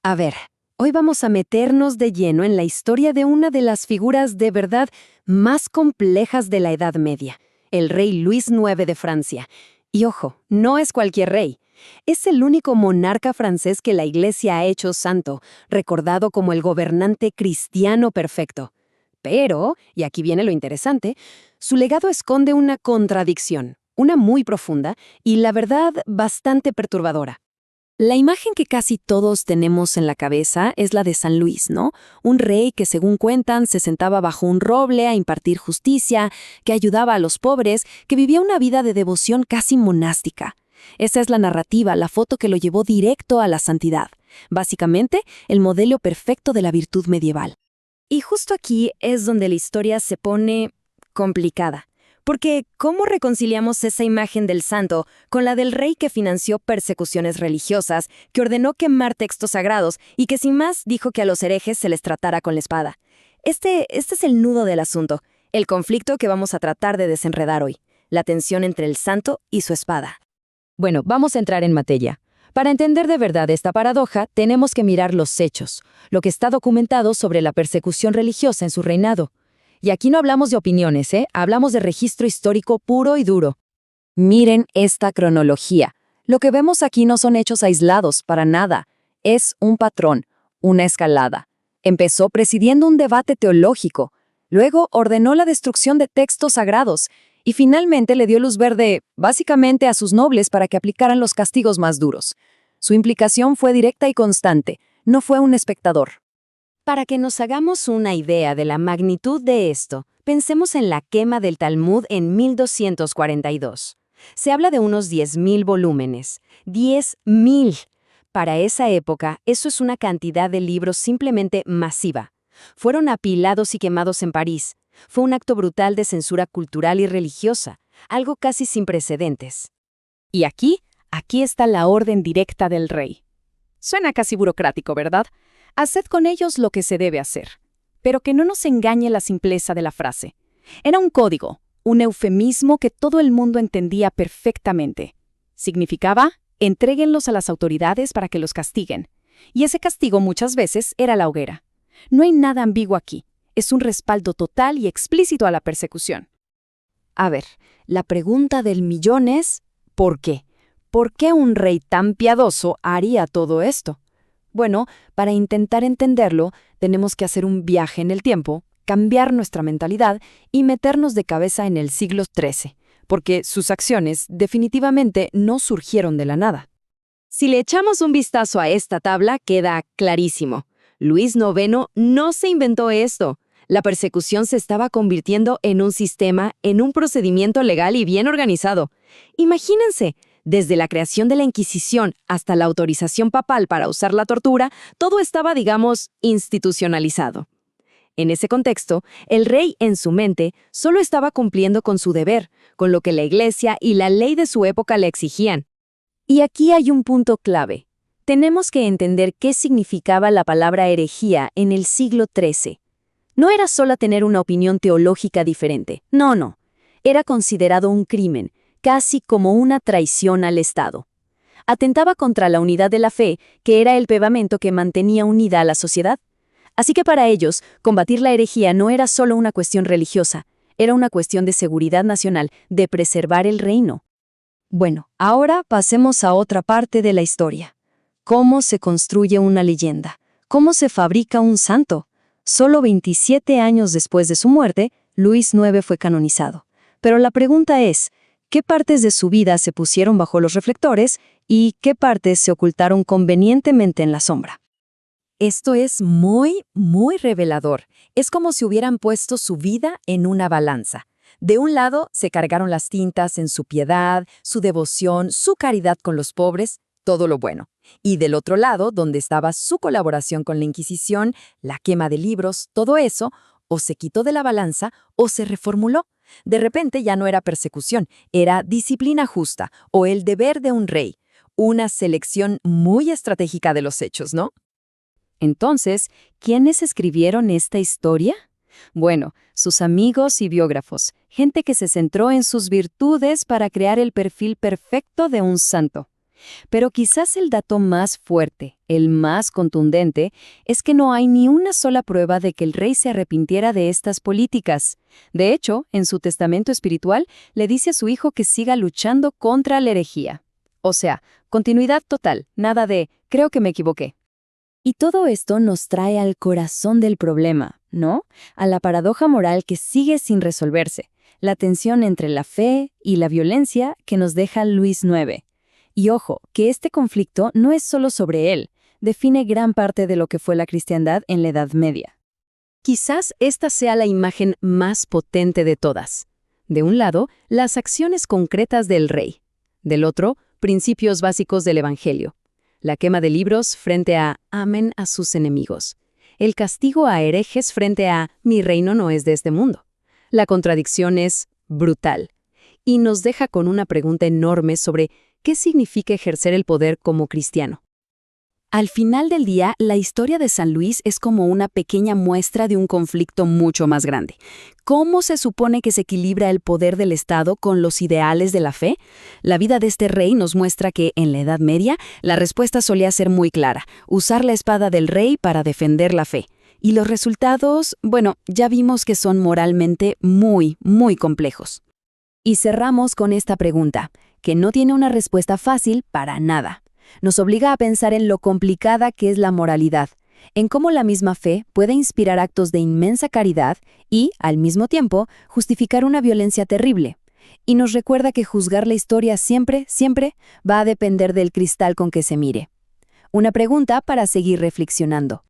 A ver, hoy vamos a meternos de lleno en la historia de una de las figuras de verdad más complejas de la Edad Media, el rey Luis IX de Francia. Y ojo, no es cualquier rey. Es el único monarca francés que la Iglesia ha hecho santo, recordado como el gobernante cristiano perfecto. Pero, y aquí viene lo interesante, su legado esconde una contradicción, una muy profunda y, la verdad, bastante perturbadora. La imagen que casi todos tenemos en la cabeza es la de San Luis, ¿no? Un rey que, según cuentan, se sentaba bajo un roble a impartir justicia, que ayudaba a los pobres, que vivía una vida de devoción casi monástica. Esa es la narrativa, la foto que lo llevó directo a la santidad. Básicamente, el modelo perfecto de la virtud medieval. Y justo aquí es donde la historia se pone complicada. Porque, ¿cómo reconciliamos esa imagen del santo con la del rey que financió persecuciones religiosas, que ordenó quemar textos sagrados y que sin más dijo que a los herejes se les tratara con la espada? Este es el nudo del asunto, el conflicto que vamos a tratar de desenredar hoy, la tensión entre el santo y su espada. Bueno, vamos a entrar en materia. Para entender de verdad esta paradoja, tenemos que mirar los hechos, lo que está documentado sobre la persecución religiosa en su reinado. Y aquí no hablamos de opiniones, hablamos de registro histórico puro y duro. Miren esta cronología. Lo que vemos aquí no son hechos aislados, para nada. Es un patrón, una escalada. Empezó presidiendo un debate teológico, luego ordenó la destrucción de textos sagrados y finalmente le dio luz verde, básicamente a sus nobles para que aplicaran los castigos más duros. Su implicación fue directa y constante, no fue un espectador. Para que nos hagamos una idea de la magnitud de esto, pensemos en la quema del Talmud en 1242. Se habla de unos 10.000 volúmenes. 10.000. Para esa época, eso es una cantidad de libros simplemente masiva. Fueron apilados y quemados en París. Fue un acto brutal de censura cultural y religiosa, algo casi sin precedentes. Y aquí está la orden directa del rey. Suena casi burocrático, ¿verdad? Haced con ellos lo que se debe hacer. Pero que no nos engañe la simpleza de la frase. Era un código, un eufemismo que todo el mundo entendía perfectamente. Significaba, entréguenlos a las autoridades para que los castiguen. Y ese castigo muchas veces era la hoguera. No hay nada ambiguo aquí. Es un respaldo total y explícito a la persecución. A ver, la pregunta del millón es, ¿por qué? ¿Por qué un rey tan piadoso haría todo esto? Bueno, para intentar entenderlo, tenemos que hacer un viaje en el tiempo, cambiar nuestra mentalidad y meternos de cabeza en el siglo XIII, porque sus acciones definitivamente no surgieron de la nada. Si le echamos un vistazo a esta tabla, queda clarísimo. Luis IX no se inventó esto. La persecución se estaba convirtiendo en un sistema, en un procedimiento legal y bien organizado. Imagínense, desde la creación de la Inquisición hasta la autorización papal para usar la tortura, todo estaba, digamos, institucionalizado. En ese contexto, el rey, en su mente, solo estaba cumpliendo con su deber, con lo que la Iglesia y la ley de su época le exigían. Y aquí hay un punto clave. Tenemos que entender qué significaba la palabra herejía en el siglo XIII. No era solo tener una opinión teológica diferente. No. Era considerado un crimen, casi como una traición al Estado. Atentaba contra la unidad de la fe, que era el pegamento que mantenía unida a la sociedad. Así que para ellos, combatir la herejía no era solo una cuestión religiosa, era una cuestión de seguridad nacional, de preservar el reino. Bueno, ahora pasemos a otra parte de la historia. ¿Cómo se construye una leyenda? ¿Cómo se fabrica un santo? Solo 27 años después de su muerte, Luis IX fue canonizado. Pero la pregunta es, ¿qué partes de su vida se pusieron bajo los reflectores y qué partes se ocultaron convenientemente en la sombra? Esto es muy revelador. Es como si hubieran puesto su vida en una balanza. De un lado, se cargaron las tintas en su piedad, su devoción, su caridad con los pobres, todo lo bueno. Y del otro lado, donde estaba su colaboración con la Inquisición, la quema de libros, todo eso, o se quitó de la balanza o se reformuló. De repente ya no era persecución, era disciplina justa o el deber de un rey. Una selección muy estratégica de los hechos, ¿no? Entonces, ¿quiénes escribieron esta historia? Bueno, sus amigos y biógrafos, gente que se centró en sus virtudes para crear el perfil perfecto de un santo. Pero quizás el dato más fuerte, el más contundente, es que no hay ni una sola prueba de que el rey se arrepintiera de estas políticas. De hecho, en su testamento espiritual, le dice a su hijo que siga luchando contra la herejía. O sea, continuidad total, nada de «creo que me equivoqué». Y todo esto nos trae al corazón del problema, ¿no? A la paradoja moral que sigue sin resolverse, la tensión entre la fe y la violencia que nos deja Luis IX. Y ojo, que este conflicto no es solo sobre él, define gran parte de lo que fue la cristiandad en la Edad Media. Quizás esta sea la imagen más potente de todas. De un lado, las acciones concretas del rey. Del otro, principios básicos del Evangelio. La quema de libros frente a «amen a sus enemigos». El castigo a herejes frente a «mi reino no es de este mundo». La contradicción es brutal. Y nos deja con una pregunta enorme sobre ¿qué significa ejercer el poder como cristiano? Al final del día, la historia de San Luis es como una pequeña muestra de un conflicto mucho más grande. ¿Cómo se supone que se equilibra el poder del Estado con los ideales de la fe? La vida de este rey nos muestra que, en la Edad Media, la respuesta solía ser muy clara: usar la espada del rey para defender la fe. Y los resultados, bueno, ya vimos que son moralmente muy, muy complejos. Y cerramos con esta pregunta, que no tiene una respuesta fácil para nada. Nos obliga a pensar en lo complicada que es la moralidad, en cómo la misma fe puede inspirar actos de inmensa caridad y, al mismo tiempo, justificar una violencia terrible. Y nos recuerda que juzgar la historia siempre, siempre va a depender del cristal con que se mire. Una pregunta para seguir reflexionando.